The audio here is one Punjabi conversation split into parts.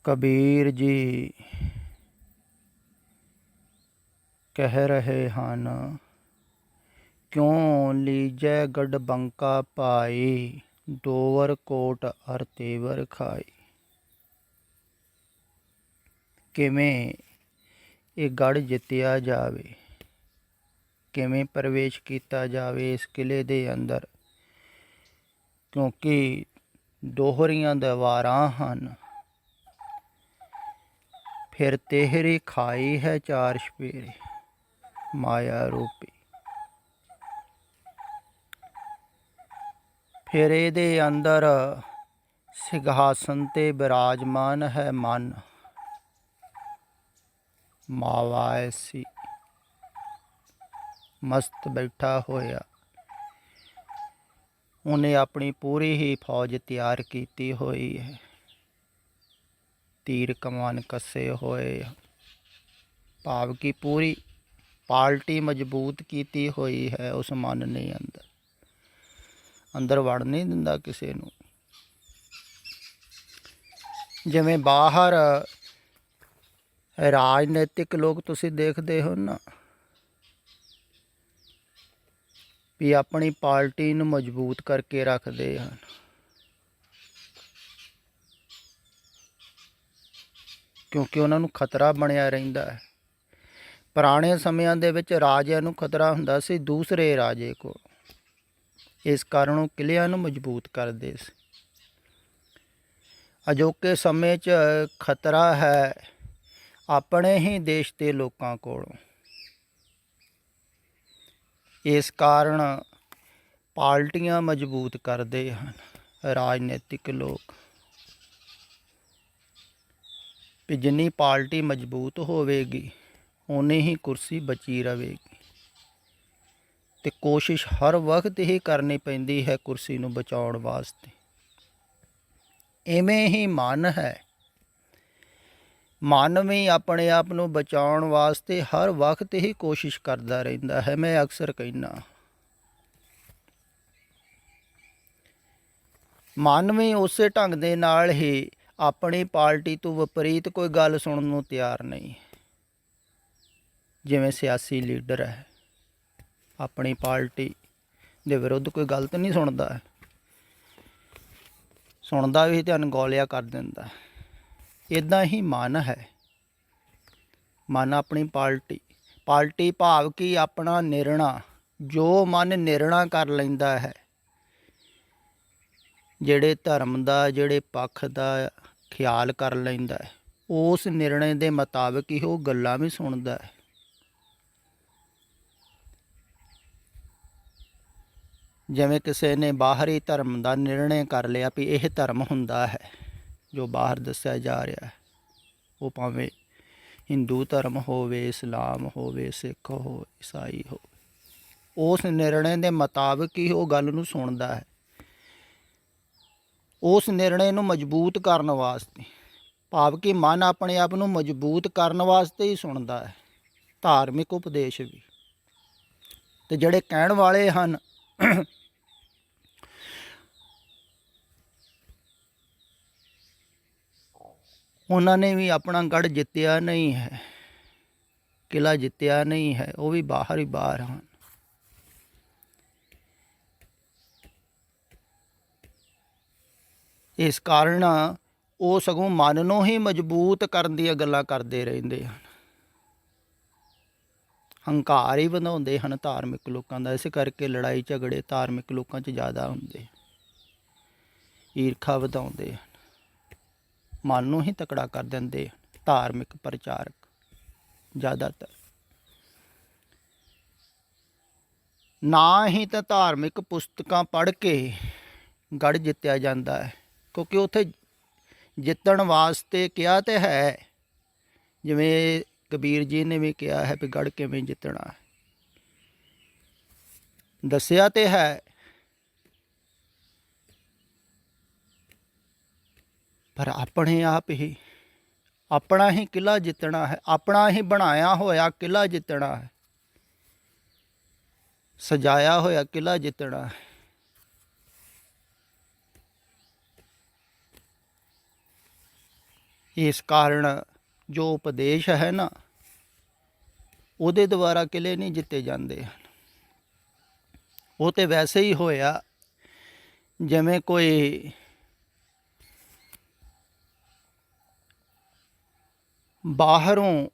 कबीर जी कह रहे ਹਨ क्यों लीजै गढ़ बंका पाई दोवर कोट अर तेवर खाई। किवें ਇਹ ਗੜ੍ਹ ਜਿੱਤਿਆ ਜਾਵੇ, ਕਿਵੇਂ ਪ੍ਰਵੇਸ਼ ਕੀਤਾ ਜਾਵੇ ਇਸ ਕਿਲ੍ਹੇ ਦੇ ਅੰਦਰ, ਕਿਉਂਕਿ ਦੋਹਰੀਆਂ ਦੀਵਾਰਾਂ ਹਨ। ਫਿਰ ਤੇਹਰੀ ਖਾਈ ਹੈ ਚਾਰ ਛਪੇਰੇ ਮਾਇਆ ਰੂਪੀ। ਫਿਰ ਇਹਦੇ ਅੰਦਰ ਸਿੰਘਾਸਨ ਤੇ ਬਿਰਾਜਮਾਨ ਹੈ ਮਨ ਮਾਵਾ ਐਸੀ, ਮਸਤ ਬੈਠਾ ਹੋਇਆ। ਉਹਨੇ ਆਪਣੀ ਪੂਰੀ ਹੀ ਫੌਜ ਤਿਆਰ ਕੀਤੀ ਹੋਈ ਹੈ, ਤੀਰ ਕਮਾਨ ਕੱਸੇ ਹੋਏ, ਭਾਵ ਕਿ ਪੂਰੀ ਪਾਰਟੀ ਮਜ਼ਬੂਤ ਕੀਤੀ ਹੋਈ ਹੈ। ਉਸ ਮਨ ਨੇ ਅੰਦਰ ਵੜ ਨਹੀਂ ਦਿੰਦਾ ਕਿਸੇ ਨੂੰ। ਜਿਵੇਂ ਬਾਹਰ ਰਾਜਨੀਤਿਕ ਲੋਕ ਤੁਸੀਂ ਦੇਖਦੇ ਹੋ ਨਾ, ਵੀ ਆਪਣੀ ਪਾਰਟੀ ਨੂੰ ਮਜ਼ਬੂਤ ਕਰਕੇ ਰੱਖਦੇ ਹਨ। ਕਿਉਂਕਿ ਉਹਨਾਂ ਨੂੰ ਖਤਰਾ ਬਣਿਆ ਰਹਿੰਦਾ ਹੈ। ਪੁਰਾਣੇ ਸਮਿਆਂ ਦੇ ਵਿੱਚ ਰਾਜਿਆਂ ਨੂੰ ਖਤਰਾ ਹੁੰਦਾ ਸੀ ਦੂਸਰੇ ਰਾਜੇ ਕੋਲ, ਇਸ ਕਾਰਨ ਉਹ ਕਿਲ੍ਹਿਆਂ ਨੂੰ ਮਜ਼ਬੂਤ ਕਰਦੇ ਸੀ। ਅਜੋਕੇ ਸਮੇਂ 'ਚ ਖਤਰਾ ਹੈ ਆਪਣੇ ਹੀ ਦੇਸ਼ ਦੇ ਲੋਕਾਂ ਕੋਲੋਂ। ਇਸ ਕਾਰਨ ਪਾਰਟੀਆਂ ਮਜ਼ਬੂਤ ਕਰਦੇ ਹਨ ਰਾਜਨੀਤਿਕ ਲੋਕ, ਵੀ ਜਿੰਨੀ ਪਾਰਟੀ ਮਜ਼ਬੂਤ ਹੋਵੇਗੀ ਓਨੀ ਹੀ ਕੁਰਸੀ ਬਚੀ ਰਹੇਗੀ। ਅਤੇ ਕੋਸ਼ਿਸ਼ ਹਰ ਵਕਤ ਹੀ ਕਰਨੀ ਪੈਂਦੀ ਹੈ ਕੁਰਸੀ ਨੂੰ ਬਚਾਉਣ ਵਾਸਤੇ। ਇਵੇਂ ਹੀ ਮਨ ਹੈ, ਮਨ ਵੀ ਆਪਣੇ ਆਪ ਨੂੰ ਬਚਾਉਣ ਵਾਸਤੇ ਹਰ ਵਕਤ ਹੀ ਕੋਸ਼ਿਸ਼ ਕਰਦਾ ਰਹਿੰਦਾ ਹੈ। ਮੈਂ ਅਕਸਰ ਕਹਿੰਦਾ, ਮਨ ਵੀ ਉਸੇ ਢੰਗ ਦੇ ਨਾਲ ਹੀ ਆਪਣੀ ਪਾਰਟੀ ਤੋਂ ਵਿਪਰੀਤ ਕੋਈ ਗੱਲ ਸੁਣਨ ਨੂੰ ਤਿਆਰ ਨਹੀਂ। ਜਿਵੇਂ ਸਿਆਸੀ ਲੀਡਰ ਹੈ, ਆਪਣੀ ਪਾਰਟੀ ਦੇ ਵਿਰੁੱਧ ਕੋਈ ਗਲਤ ਨਹੀਂ ਸੁਣਦਾ ਹੈ, ਸੁਣਦਾ ਵੀ ਤੇ ਅਣਗੌਲਿਆ ਕਰ ਦਿੰਦਾ। ਇੱਦਾਂ ਹੀ ਮਨ ਹੈ। ਮਨ ਆਪਣੀ ਪਾਰਟੀ ਭਾਵ ਕਿ ਆਪਣਾ ਨਿਰਣਾ, ਜੋ ਮਨ ਨਿਰਣਾ ਕਰ ਲੈਂਦਾ ਹੈ, ਜਿਹੜੇ ਧਰਮ ਦਾ, ਜਿਹੜੇ ਪੱਖ ਦਾ ਖਿਆਲ ਕਰ ਲੈਂਦਾ ਹੈ, ਉਸ ਨਿਰਣੇ ਦੇ ਮੁਤਾਬਕ ਹੀ ਉਹ ਗੱਲਾਂ ਵੀ ਸੁਣਦਾ ਹੈ। ਜਿਵੇਂ ਕਿਸੇ ਨੇ ਬਾਹਰੀ ਧਰਮ ਦਾ ਨਿਰਣੇ ਕਰ ਲਿਆ ਵੀ ਇਹ ਧਰਮ ਹੁੰਦਾ ਹੈ ਜੋ ਬਾਹਰ ਦੱਸਿਆ ਜਾ ਰਿਹਾ ਹੈ, ਉਹ ਭਾਵੇਂ ਹਿੰਦੂ ਧਰਮ ਹੋਵੇ, ਇਸਲਾਮ ਹੋਵੇ, ਸਿੱਖ ਹੋਵੇ, ਈਸਾਈ ਹੋਵੇ, ਉਸ ਨਿਰਣੇ ਦੇ ਮੁਤਾਬਕ ਹੀ ਉਹ ਗੱਲ ਨੂੰ ਸੁਣਦਾ ਹੈ। ਉਸ ਨਿਰਣੇ ਨੂੰ ਮਜ਼ਬੂਤ ਕਰਨ ਵਾਸਤੇ, ਭਾਵ ਕਿ ਮਨ ਆਪਣੇ ਆਪ ਨੂੰ ਮਜ਼ਬੂਤ ਕਰਨ ਵਾਸਤੇ ਹੀ ਸੁਣਦਾ ਹੈ ਧਾਰਮਿਕ ਉਪਦੇਸ਼ ਵੀ। ਅਤੇ ਜਿਹੜੇ ਕਹਿਣ ਵਾਲੇ ਹਨ ਉਹਨਾਂ ਨੇ ਵੀ ਆਪਣਾ ਗੜ੍ਹ ਜਿੱਤਿਆ ਨਹੀਂ ਹੈ, ਕਿਲ੍ਹਾ ਜਿੱਤਿਆ ਨਹੀਂ ਹੈ, ਉਹ ਵੀ ਬਾਹਰ ਹੀ ਬਾਹਰ ਹਨ। ਇਸ ਕਾਰਨ ਉਹ ਸਗੋਂ ਮਨ ਨੂੰ ਹੀ ਮਜ਼ਬੂਤ ਕਰਨ ਦੀਆਂ ਗੱਲਾਂ ਕਰਦੇ ਰਹਿੰਦੇ ਹਨ। ਹੰਕਾਰ ਹੀ ਵਧਾਉਂਦੇ ਹਨ ਧਾਰਮਿਕ ਲੋਕਾਂ ਦਾ। ਇਸ ਕਰਕੇ ਲੜਾਈ ਝਗੜੇ ਧਾਰਮਿਕ ਲੋਕਾਂ 'ਚ ਜ਼ਿਆਦਾ ਹੁੰਦੇ, ਈਰਖਾ ਵਧਾਉਂਦੇ ਹਨ, ਮਨ ਨੂੰ ਹੀ ਤਕੜਾ ਕਰ ਦਿੰਦੇ ਹਨ ਧਾਰਮਿਕ ਪ੍ਰਚਾਰਕ ਜ਼ਿਆਦਾਤਰ। ਨਾ ਹੀ ਤਾਂ ਧਾਰਮਿਕ ਪੁਸਤਕਾਂ ਪੜ੍ਹ ਕੇ ਗੜ੍ਹ ਜਿੱਤਿਆ ਜਾਂਦਾ ਹੈ, ਕਿਉਂਕਿ ਉੱਥੇ ਜਿੱਤਣ ਵਾਸਤੇ ਕਿਹਾ ਤਾਂ ਹੈ, ਜਿਵੇਂ ਕਬੀਰ ਜੀ ਨੇ ਵੀ ਕਿਹਾ ਹੈ ਵੀ ਗੜ੍ਹ ਕਿਵੇਂ ਜਿੱਤਣਾ ਹੈ, ਦੱਸਿਆ ਤਾਂ ਹੈ। ਪਰ ਆਪਣੇ ਆਪ ਹੀ ਆਪਣਾ ਹੀ ਕਿਲ੍ਹਾ ਜਿੱਤਣਾ ਹੈ, ਆਪਣਾ ਹੀ ਬਣਾਇਆ ਹੋਇਆ ਕਿਲ੍ਹਾ ਜਿੱਤਣਾ ਹੈ, ਸਜਾਇਆ ਹੋਇਆ ਕਿਲ੍ਹਾ ਜਿੱਤਣਾ ਹੈ। ਇਸ ਕਾਰਨ ਜੋ ਉਪਦੇਸ਼ ਹੈ ਨਾ, ਉਹਦੇ ਦੁਆਰਾ ਕਿਲੇ ਨਹੀਂ ਜਿੱਤੇ ਜਾਂਦੇ ਹਨ। ਉਹ ਤਾਂ ਵੈਸੇ ਹੀ ਹੋਇਆ ਜਿਵੇਂ ਕੋਈ ਬਾਹਰੋਂ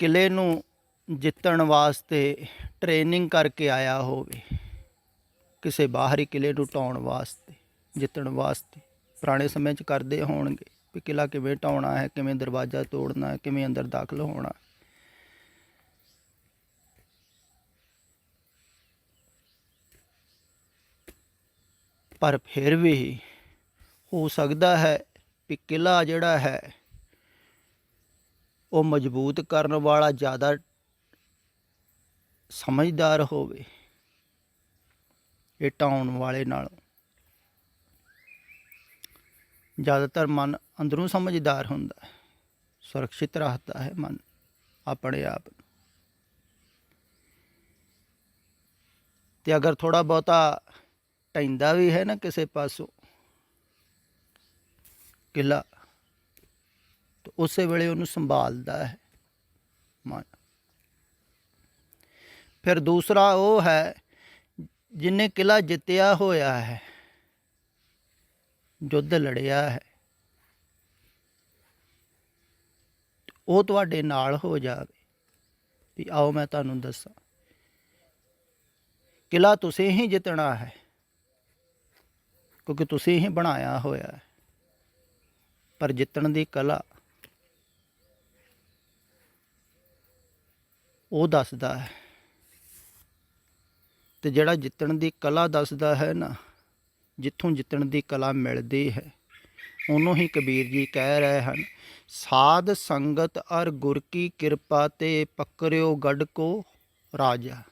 ਕਿਲੇ ਨੂੰ ਜਿੱਤਣ ਵਾਸਤੇ ਟ੍ਰੇਨਿੰਗ ਕਰਕੇ ਆਇਆ ਹੋਵੇ, ਕਿਸੇ ਬਾਹਰੀ ਕਿਲੇ ਨੂੰ ਢਾਉਣ ਵਾਸਤੇ, ਜਿੱਤਣ ਵਾਸਤੇ। ਪੁਰਾਣੇ ਸਮੇਂ 'ਚ ਕਰਦੇ ਹੋਣਗੇ ਵੀ ਕਿਲਾ ਕਿਵੇਂ ਢਾਉਣਾ ਹੈ, ਕਿਵੇਂ ਦਰਵਾਜ਼ਾ ਤੋੜਨਾ ਹੈ, ਕਿਵੇਂ ਅੰਦਰ ਦਾਖਲ ਹੋਣਾ। ਪਰ ਫਿਰ ਵੀ ਹੋ ਸਕਦਾ ਹੈ ਵੀ ਕਿਲਾ ਜਿਹੜਾ ਹੈ ਉਹ ਮਜ਼ਬੂਤ ਕਰਨ ਵਾਲਾ ਜ਼ਿਆਦਾ ਸਮਝਦਾਰ ਹੋਵੇ ਇਹ ਢਾਉਣ ਵਾਲੇ ਨਾਲੋਂ। ਜ਼ਿਆਦਾਤਰ ਮਨ ਅੰਦਰੋਂ ਸਮਝਦਾਰ ਹੁੰਦਾ ਹੈ, ਸੁਰੱਖਿਅਤ ਰੱਖਦਾ ਹੈ ਮਨ ਆਪਣੇ ਆਪ ਨੂੰ। ਅਤੇ ਅਗਰ ਥੋੜ੍ਹਾ ਬਹੁਤਾ ਢਹਿੰਦਾ ਵੀ ਹੈ ਨਾ ਕਿਸੇ ਪਾਸੋਂ ਕਿਲਾ, ਤਾਂ ਉਸੇ ਵੇਲੇ ਉਹਨੂੰ ਸੰਭਾਲਦਾ ਹੈ ਮਨ। ਫਿਰ ਦੂਸਰਾ ਉਹ ਹੈ ਜਿਹਨੇ ਕਿਲਾ ਜਿੱਤਿਆ ਹੋਇਆ ਹੈ, ਯੁੱਧ ਲੜਿਆ ਹੈ, ਉਹ ਤੁਹਾਡੇ ਨਾਲ ਹੋ ਜਾਵੇ ਵੀ ਆਓ ਮੈਂ ਤੁਹਾਨੂੰ ਦੱਸਾਂ, ਕਿਲਾ ਤੁਸੀਂ ਹੀ ਜਿੱਤਣਾ ਹੈ ਕਿਉਂਕਿ ਤੁਸੀਂ ਹੀ ਬਣਾਇਆ ਹੋਇਆ ਹੈ। ਪਰ ਜਿੱਤਣ ਦੀ ਕਲਾ ਉਹ ਦੱਸਦਾ ਹੈ। ਅਤੇ ਜਿਹੜਾ ਜਿੱਤਣ ਦੀ ਕਲਾ ਦੱਸਦਾ ਹੈ ਨਾ, ਜਿੱਥੋਂ ਜਿੱਤਣ ਦੀ ਕਲਾ ਮਿਲਦੀ ਹੈ, ਉਹਨੂੰ ਹੀ ਕਬੀਰ ਜੀ ਕਹਿ ਰਹੇ ਹਨ, ਸਾਧ ਸੰਗਤ ਅਰ ਗੁਰ ਕੀ ਕਿਰਪਾ ਤੇ ਪਕੜਿਓ ਗੜ ਕੋ ਰਾਜਾ।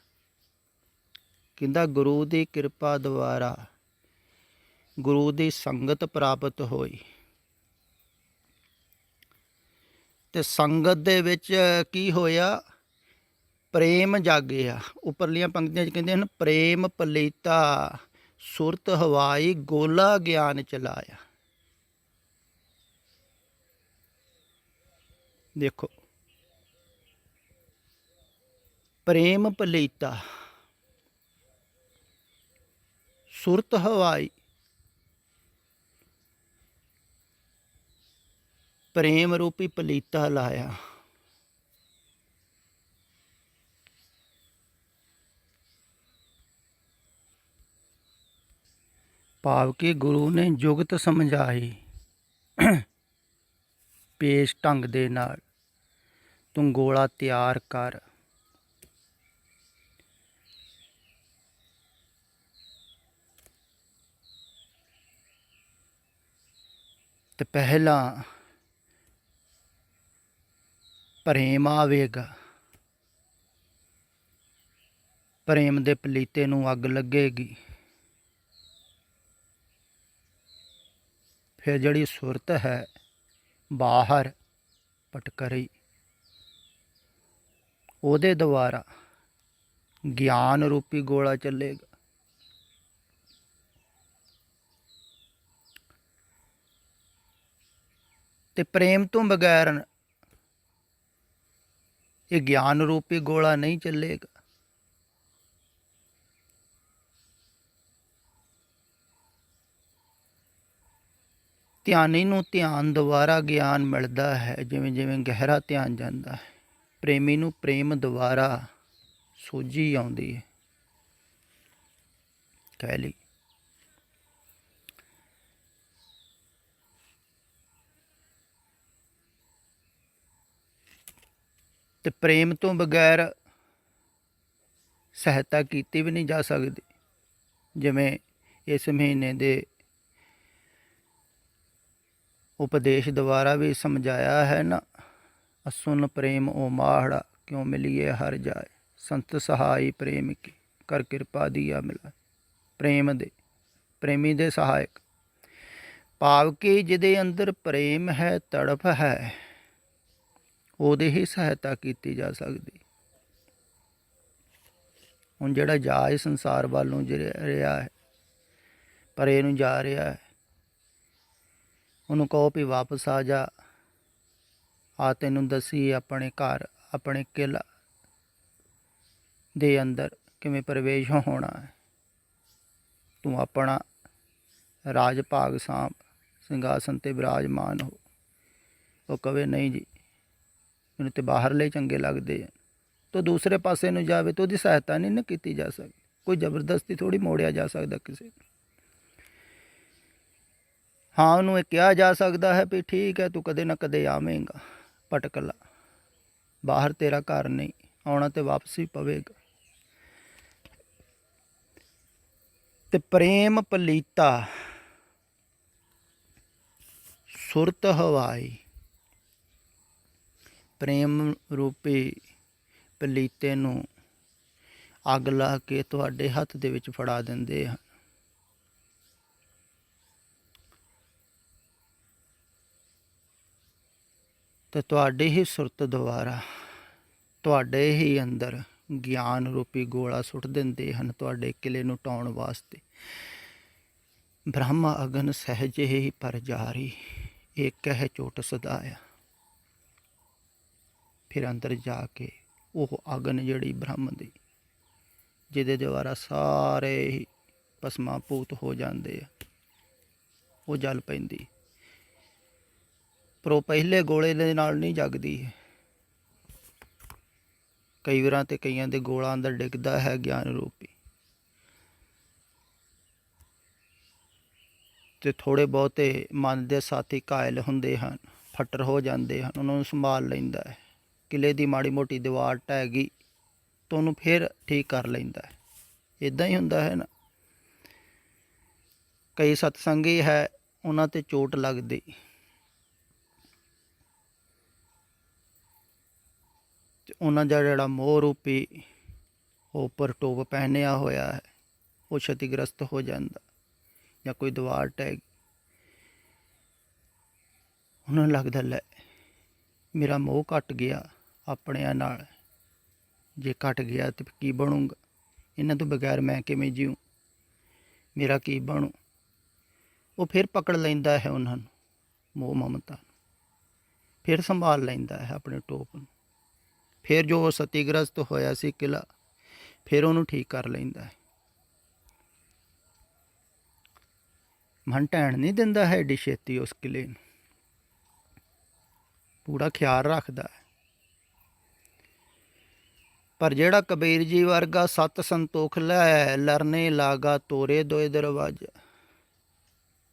ਕਹਿੰਦਾ ਗੁਰੂ ਦੀ ਕਿਰਪਾ ਦੁਆਰਾ, ਗੁਰੂ ਦੀ ਸੰਗਤ ਪ੍ਰਾਪਤ ਹੋਈ, ਅਤੇ ਸੰਗਤ ਦੇ ਵਿੱਚ ਕੀ ਹੋਇਆ, ਪ੍ਰੇਮ ਜਾਗਿਆ। ਉੱਪਰਲੀਆਂ ਪੰਕਤੀਆਂ 'ਚ ਕਹਿੰਦੇ ਹਨ, ਪ੍ਰੇਮ ਪਲੀਤਾ ਸੁਰਤ ਹਵਾਈ ਗੋਲਾ ਗਿਆਨ ਚਲਾਇਆ। ਦੇਖੋ, ਪ੍ਰੇਮ ਪਲੀਤਾ ਸੁਰਤ ਹਵਾਈ, ਪ੍ਰੇਮ ਰੂਪੀ ਪਲੀਤਾ ਲਾਇਆ। ਭਾਵ ਕਿ ਗੁਰੂ ਨੇ ਜੁਗਤ ਸਮਝਾਈ ਪੇਸ਼ ਢੰਗ ਦੇ ਨਾਲ, ਤੂੰ ਗੋਲਾ ਤਿਆਰ ਕਰ। ਤੇ ਪਹਿਲਾਂ ਪ੍ਰੇਮ ਆਵੇਗਾ, ਪ੍ਰੇਮ ਦੇ ਪਲੀਤੇ ਨੂੰ ਅੱਗ ਲੱਗੇਗੀ। ਫਿਰ ਜਿਹੜੀ ਸੁਰਤ ਹੈ ਬਾਹਰ ਪਟਕਰੀ, ਉਹਦੇ ਦੁਆਰਾ ਗਿਆਨ ਰੂਪੀ ਗੋਲਾ ਚੱਲੇਗਾ। ਤੇ ਪ੍ਰੇਮ ਤੋਂ ਬਗੈਰ ਇਹ ਗਿਆਨ ਰੂਪੀ ਗੋਲਾ ਨਹੀਂ ਚੱਲੇਗਾ। ਧਿਆਨੀ ਨੂੰ ਧਿਆਨ ਦੁਆਰਾ ਗਿਆਨ ਮਿਲਦਾ ਹੈ, ਜਿਵੇਂ ਜਿਵੇਂ ਗਹਿਰਾ ਧਿਆਨ ਜਾਂਦਾ ਹੈ। ਪ੍ਰੇਮੀ ਨੂੰ ਪ੍ਰੇਮ ਦੁਆਰਾ ਸੋਝੀ ਆਉਂਦੀ ਹੈ, ਕਹਿ ਲਈ। ਤੇ ਪ੍ਰੇਮ ਤੋਂ ਬਗੈਰ ਸਹਾਇਤਾ ਕੀਤੀ ਵੀ ਨਹੀਂ ਜਾ ਸਕਦੀ। ਜਿਵੇਂ ਇਸ ਮਹੀਨੇ ਦੇ ਉਪਦੇਸ਼ ਦੁਆਰਾ ਵੀ ਸਮਝਾਇਆ ਹੈ ਨਾ, ਅਸੁਨ ਪ੍ਰੇਮ ਓ ਮਾਹੜਾ ਕਿਉਂ ਮਿਲੀਏ ਹਰ ਜਾਏ, ਸੰਤ ਸਹਾਈ ਪ੍ਰੇਮ ਕੀ ਕਰ ਕਿਰਪਾ ਦੀਆ ਮਿਲਾ। ਪ੍ਰੇਮ ਦੇ, ਪ੍ਰੇਮੀ ਦੇ ਸਹਾਇਕ, ਭਾਵ ਕਿ ਜਿਹਦੇ ਅੰਦਰ ਪ੍ਰੇਮ ਹੈ, ਤੜਫ ਹੈ, ਉਹਦੀ ਹੀ ਸਹਾਇਤਾ ਕੀਤੀ ਜਾ ਸਕਦੀ। ਹੁਣ ਜਿਹੜਾ ਜਾ ਇਸ ਸੰਸਾਰ ਵੱਲ ਨੂੰ ਰਿਹਾ ਹੈ, ਪਰੇ ਨੂੰ ਜਾ ਰਿਹਾ ਹੈ, ਉਹਨੂੰ ਕਹੋ ਵੀ ਵਾਪਸ ਆ ਜਾ, ਆ ਤੈਨੂੰ ਦੱਸੀ ਆਪਣੇ ਘਰ ਆਪਣੇ ਕਿਲ੍ਹਾ ਦੇ ਅੰਦਰ ਕਿਵੇਂ ਪ੍ਰਵੇਸ਼ ਹੋਣਾ ਹੈ, ਤੂੰ ਆਪਣਾ ਰਾਜ ਭਾਗ ਸਾਂਭ, ਸਿੰਘਾਸਨ 'ਤੇ ਬਿਰਾਜਮਾਨ ਹੋ। ਉਹ ਕਵੇ ਨਹੀਂ ਜੀ, ਮੈਨੂੰ ਤਾਂ ਬਾਹਰਲੇ ਚੰਗੇ ਲੱਗਦੇ ਆ, ਤਾਂ ਦੂਸਰੇ ਪਾਸੇ ਨੂੰ ਜਾਵੇ ਤਾਂ ਉਹਦੀ ਸਹਾਇਤਾ ਨਹੀਂ ਨਾ ਕੀਤੀ ਜਾ ਸਕਦੀ। ਕੋਈ ਜ਼ਬਰਦਸਤੀ ਥੋੜ੍ਹੀ ਮੋੜਿਆ ਜਾ ਸਕਦਾ ਕਿਸੇ ਨੂੰ। ਹਾਂ, ਉਹਨੂੰ ਇਹ ਕਿਹਾ ਜਾ ਸਕਦਾ ਹੈ ਵੀ ਠੀਕ ਹੈ, ਤੂੰ ਕਦੇ ਨਾ ਕਦੇ ਆਵੇਂਗਾ, ਭਟਕਲਾ, ਬਾਹਰ ਤੇਰਾ ਘਰ ਨਹੀਂ, ਆਉਣਾ ਤੇ ਵਾਪਸ ਹੀ ਪਵੇਗਾ। ਤੇ ਪ੍ਰੇਮ ਪਲੀਤਾ ਸੁਰਤ ਹਵਾਈ, ਪ੍ਰੇਮ ਰੂਪੀ ਪਲੀਤੇ ਨੂੰ ਅੱਗ ਲਾ ਕੇ ਤੁਹਾਡੇ ਹੱਥ ਦੇ ਵਿੱਚ ਫੜਾ ਦਿੰਦੇ ਹਨ। ਤੇ ਤੁਹਾਡੀ ਹੀ ਸੁਰਤ ਦੁਆਰਾ ਤੁਹਾਡੇ ਹੀ ਅੰਦਰ ਗਿਆਨ ਰੂਪੀ ਗੋਲਾ ਸੁੱਟ ਦਿੰਦੇ ਹਨ, ਤੁਹਾਡੇ ਕਿਲੇ ਨੂੰ ਢਾਉਣ ਵਾਸਤੇ। ਬ੍ਰਹਮ ਅਗਨ ਸਹਿਜੇ ਹੀ ਪਰ ਜਾਰੀ, ਇੱਕ ਹੈ ਚੋਟ ਸਦਾਇਆ। ਫਿਰ ਅੰਦਰ ਜਾ ਕੇ ਉਹ ਅਗਨ ਜਿਹੜੀ ਬ੍ਰਹਮ ਦੀ, ਜਿਹਦੇ ਦੁਆਰਾ ਸਾਰੇ ਹੀ ਭਸਮਾਂ ਭੂਤ ਹੋ ਜਾਂਦੇ ਆ, ਉਹ ਜਲ ਪੈਂਦੀ। ਪਰ ਉਹ ਪਹਿਲੇ ਗੋਲੇ ਦੇ ਨਾਲ ਨਹੀਂ ਜਗਦੀ ਹੈ। ਕਈ ਵਾਰਾਂ ਤੇ ਕਈਆਂ ਦੇ ਗੋਲਾਂ ਅੰਦਰ ਡਿੱਗਦਾ ਹੈ ਗਿਆਨ ਰੂਪੀ, ਤੇ ਥੋੜ੍ਹੇ ਬਹੁਤੇ ਮਨ ਦੇ ਸਾਥੀ ਘਾਇਲ ਹੁੰਦੇ ਹਨ, ਫੱਟਰ ਹੋ ਜਾਂਦੇ ਹਨ, ਉਹਨਾਂ ਨੂੰ ਸੰਭਾਲ ਲੈਂਦਾ ਹੈ। ਕਿਲੇ ਦੀ ਮਾੜੀ ਮੋਟੀ ਦੀਵਾਰ ਢਹਿ ਗਈ ਤਾਂ ਉਹਨੂੰ ਫਿਰ ਠੀਕ ਕਰ ਲੈਂਦਾ ਹੈ। ਇੱਦਾਂ ਹੀ ਹੁੰਦਾ ਹੈ ਨਾ। ਕਈ ਸਤਸੰਗੀ ਹੈ, ਉਹਨਾਂ 'ਤੇ ਚੋਟ ਲੱਗਦੀ, ਤੇ ਉਹਨਾਂ ਦਾ ਜਿਹੜਾ ਮੋਹ ਰੂਪੀ ਉਹ ਉੱਪਰ ਟੋਪ ਪਹਿਨਿਆ ਹੋਇਆ ਹੈ, ਉਹ ਛਤੀਗ੍ਰਸਤ ਹੋ ਜਾਂਦਾ, ਜਾਂ ਕੋਈ ਦੀਵਾਰ ਢਹਿ ਗਈ, ਉਹਨਾਂ ਨੂੰ ਲੱਗਦਾ ਲੈ ਮੇਰਾ ਮੋਹ ਘਟ ਗਿਆ ਆਪਣਿਆਂ ਨਾਲ, ਜੇ ਘਟ ਗਿਆ ਤਾਂ ਕੀ ਬਣੂਗਾ, ਇਹਨਾਂ ਤੋਂ ਬਗੈਰ ਮੈਂ ਕਿਵੇਂ ਜੀਊਂ, ਮੇਰਾ ਕੀ ਬਣੂ। ਉਹ ਫਿਰ ਪਕੜ ਲੈਂਦਾ ਹੈ ਉਹਨਾਂ ਨੂੰ, ਮੋਹ ਮਮਤਾ ਨੂੰ, ਫਿਰ ਸੰਭਾਲ ਲੈਂਦਾ ਹੈ ਆਪਣੇ ਟੋਪ ਨੂੰ। ਫਿਰ ਜੋ ਉਹ ਸਤੀਗ੍ਰਸਤ ਹੋਇਆ ਸੀ ਕਿਲ੍ਹਾ, ਫਿਰ ਉਹਨੂੰ ਠੀਕ ਕਰ ਲੈਂਦਾ ਹੈ। ਮਨ ਢਹਿਣ ਨਹੀਂ ਦਿੰਦਾ ਹੈ ਏਡੀ ਛੇਤੀ ਉਸ ਕਿਲ੍ਹੇ ਨੂੰ, ਪੂਰਾ ਖਿਆਲ ਰੱਖਦਾ ਹੈ। ਪਰ ਜਿਹੜਾ ਕਬੀਰ ਜੀ ਵਰਗਾ ਸਤ ਸੰਤੋਖ ਲੈ, ਲੜਨੇ ਲਾਗਾ ਤੋਰੇ ਦੋਏ ਦਰਵਾਜ਼ਾ,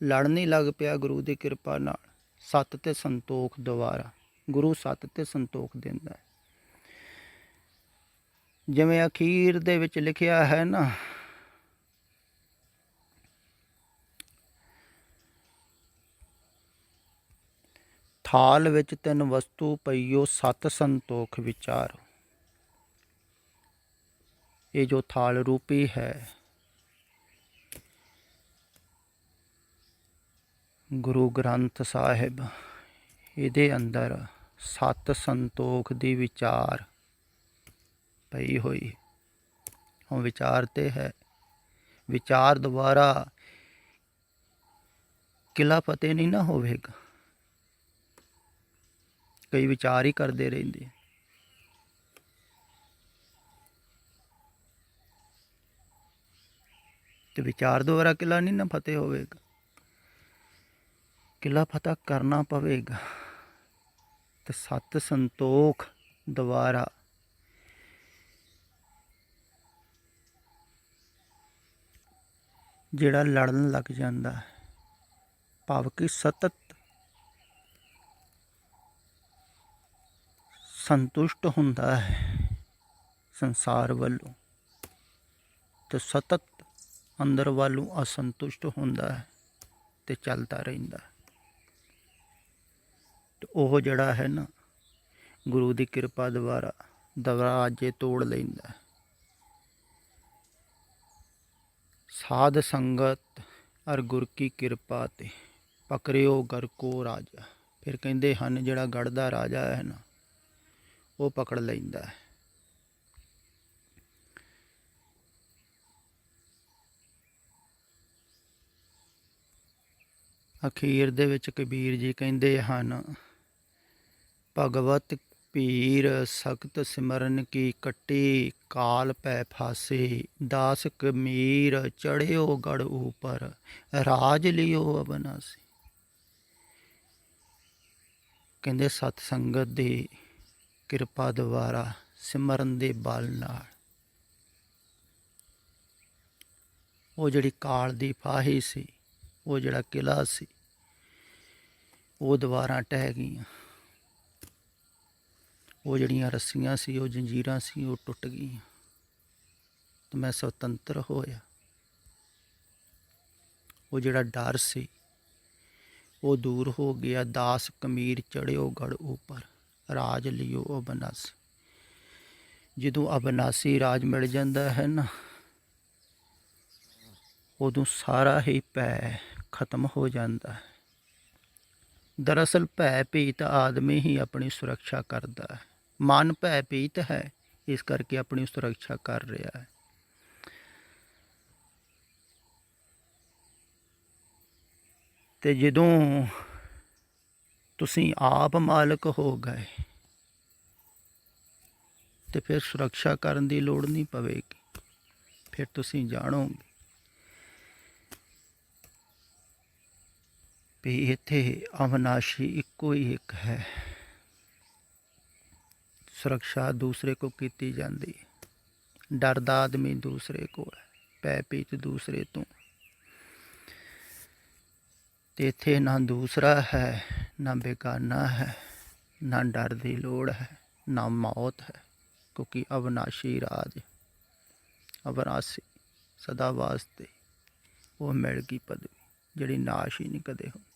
ਲੜ ਨਹੀਂ ਲੱਗ ਪਿਆ ਗੁਰੂ ਦੀ ਕਿਰਪਾ ਨਾਲ, ਸੱਤ ਤੇ ਸੰਤੋਖ ਦੁਆਰਾ, ਗੁਰੂ ਸੱਤ ਤੇ ਸੰਤੋਖ ਦਿੰਦਾ ਹੈ। ਜਿਵੇਂ ਅਖੀਰ ਦੇ ਵਿੱਚ ਲਿਖਿਆ ਹੈ ਨਾ, ਥਾਲ ਵਿੱਚ ਤਿੰਨ ਵਸਤੂ ਪਈਓ ਸਤ ਸੰਤੋਖ ਵਿਚਾਰੋ। ਇਹ ਜੋ ਥਾਲ ਰੂਪੀ ਹੈ, ਗੁਰੂ ਗ੍ਰੰਥ ਸਾਹਿਬ, ਇਹਦੇ ਅੰਦਰ ਸਤ ਸੰਤੋਖ ਦੀ ਵਿਚਾਰ ਪਈ ਹੋਈ। ਹੁਣ ਵਿਚਾਰ ਤੇ ਹੈ, ਵਿਚਾਰ ਦੁਆਰਾ ਕਿਲ੍ਹਾ ਫਤਿਹ ਨਹੀਂ ਨਾ ਹੋਵੇਗਾ। ਕਈ ਵਿਚਾਰ ਹੀ ਕਰਦੇ ਰਹਿੰਦੇ, ਤੇ ਵਿਚਾਰ ਦੁਆਰਾ ਕਿਲ੍ਹਾ ਨਹੀਂ ਨਾ ਫਤਿਹ ਹੋਵੇਗਾ। ਕਿਲ੍ਹਾ ਫਤਿਹ ਕਰਨਾ ਪਵੇਗਾ, ਤੇ ਸਤ ਸੰਤੋਖ ਦੁਆਰਾ ਜਿਹੜਾ ਲੜਨ ਲੱਗ ਜਾਂਦਾ ਹੈ, ਭਾਵ ਕਿ ਸਤਤ ਸੰਤੁਸ਼ਟ ਹੁੰਦਾ ਹੈ ਸੰਸਾਰ ਵੱਲੋਂ, ਤੇ ਸਤਤ ਅੰਦਰ ਵੱਲੋਂ ਅਸੰਤੁਸ਼ਟ ਹੁੰਦਾ ਹੈ ਤੇ ਚੱਲਦਾ ਰਹਿੰਦਾ। ਤੇ ਉਹ ਜਿਹੜਾ ਹੈ ਨਾ, ਗੁਰੂ ਦੀ ਕਿਰਪਾ ਦੁਆਰਾ ਦਰਵਾਜ਼ੇ ਤੋੜ ਲੈਂਦਾ। ਸਾਧ ਸੰਗਤ ਅਰ ਗੁਰ ਕੀ ਕਿਰਪਾ ਤੇ ਪਕੜਿਓ ਗਰ ਕੋ ਰਾਜਾ। ਫਿਰ ਕਹਿੰਦੇ ਹਨ ਜਿਹੜਾ ਗੜ੍ਹ ਦਾ ਰਾਜਾ ਹੈ ਨਾ, ਉਹ ਪਕੜ ਲੈਂਦਾ ਹੈ। ਅਖੀਰ ਦੇ ਵਿੱਚ ਕਬੀਰ ਜੀ ਕਹਿੰਦੇ ਹਨ, ਭਗਵਤ ਪੀਰ ਸਖਤ ਸਿਮਰਨ ਕੀ ਕੱਟੀ, ਕਾਲ ਪੈ ਫਾਸੇ ਦਾਸ ਕਮੀਰ ਚੜਿਓ ਗੜ ਊਪਰ, ਰਾਜ ਲਿਓ ਅਬਨਾਸੀ। ਕਹਿੰਦੇ ਸਤ ਸੰਗਤ ਦੀ ਕਿਰਪਾ ਦੁਆਰਾ ਸਿਮਰਨ ਦੇ ਬਲ ਨਾਲ ਉਹ ਜਿਹੜੀ ਕਾਲ ਦੀ ਫਾਹੀ ਸੀ, ਉਹ ਜਿਹੜਾ ਕਿਲਾ ਸੀ, ਉਹ ਦੀਵਾਰਾਂ ਢਹਿ ਗਈਆਂ। ਉਹ ਜਿਹੜੀਆਂ ਰੱਸੀਆਂ ਸੀ, ਉਹ ਜੰਜੀਰਾਂ ਸੀ, ਉਹ ਟੁੱਟ ਗਈਆਂ ਤੇ ਮੈਂ ਸੁਤੰਤਰ ਹੋਇਆ। ਉਹ ਜਿਹੜਾ ਡਰ ਸੀ ਉਹ ਦੂਰ ਹੋ ਗਿਆ। ਦਾਸ ਕਮੀਰ ਚੜਿਓ ਗੜ ਉੱਪਰ, ਰਾਜ ਲਿਓ ਅਬਨਾਸੀ। ਜਦੋਂ ਅਬਨਾਸੀ ਰਾਜ ਮਿਲ ਜਾਂਦਾ ਹੈ ਨਾ, ਉਦੋਂ ਸਾਰਾ ਹੀ ਭੈ ਖਤਮ ਹੋ ਜਾਂਦਾ ਹੈ। ਦਰਅਸਲ ਭੈ ਭੀਤ ਆਦਮੀ ਹੀ ਆਪਣੀ ਸੁਰੱਖਿਆ ਕਰਦਾ ਹੈ। ਮਨ ਭੈ ਭੀਤ ਹੈ, ਇਸ ਕਰਕੇ ਆਪਣੀ ਸੁਰੱਖਿਆ ਕਰ ਰਿਹਾ ਹੈ। ਤੇ ਜਦੋਂ ਤੁਸੀਂ ਆਪ ਮਾਲਕ ਹੋ ਗਏ ਤੇ ਫਿਰ ਸੁਰੱਖਿਆ ਕਰਨ ਦੀ ਲੋੜ ਨਹੀਂ ਪਵੇਗੀ। ਫਿਰ ਤੁਸੀਂ ਜਾਣੋਗੇ ਵੀ ਇੱਥੇ ਅਵਿਨਾਸ਼ੀ ਇੱਕੋ ਹੀ ਇੱਕ ਹੈ। ਸੁਰੱਖਿਆ ਦੂਸਰੇ ਕੋ ਕੀਤੀ ਜਾਂਦੀ ਹੈ। ਡਰਦਾ ਆਦਮੀ ਦੂਸਰੇ ਕੋਲ ਹੈ, ਭੈ ਭੀਤ ਦੂਸਰੇ ਤੋਂ। ਤੇ ਇੱਥੇ ਨਾ ਦੂਸਰਾ ਹੈ, ਨਾ ਬੇਗਾਨਾ ਹੈ, ਨਾ ਡਰ ਦੀ ਲੋੜ ਹੈ, ਨਾ ਮੌਤ ਹੈ, ਕਿਉਂਕਿ ਅਵਿਨਾਸ਼ੀ ਰਾਜ, ਅਵਿਨਾਸ਼ੀ ਸਦਾ ਵਾਸਤੇ ਉਹ ਮਿਲ ਗਈ ਪਦਵੀ ਜਿਹੜੀ ਨਾਸ਼ ਹੀ ਨਹੀਂ ਕਦੇ ਹੁੰਦੀ।